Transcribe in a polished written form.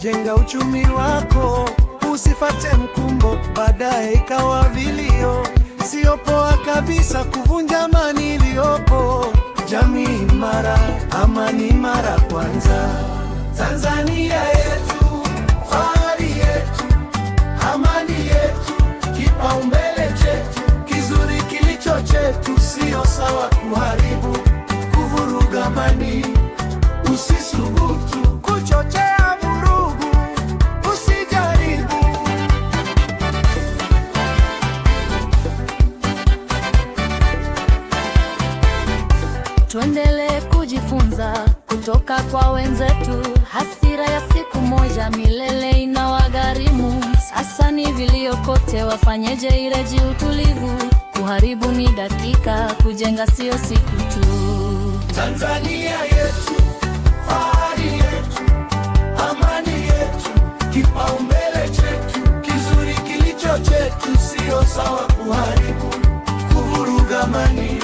jenga uchumi wako, usifate mkumbo, baadaye ikawa vilio. Sio poa kabisa kuvunja amani iliyopo. Jamii imara, amani imara kwanza. Tanzania yetu, fahari yetu, amani yetu, kipaumbele chetu, kizuri kilicho chetu. Sio sawa kuharibu, kuvuruga amani. Usisubutu kuchochea vurugu, usijaribu. Tuendelee kujifunza kutoka kwa wenzetu. Hasira ya siku moja milele inawagharimu. Sasa ni vilio kote, wafanyeje ireji utulivu? Kuharibu ni dakika, kujenga sio siku tu. Tanzania yetu, fahari yetu, amani yetu, kipaumbele chetu, kizuri kilicho chetu. Sio sawa kuharibu, kuvuruga amani.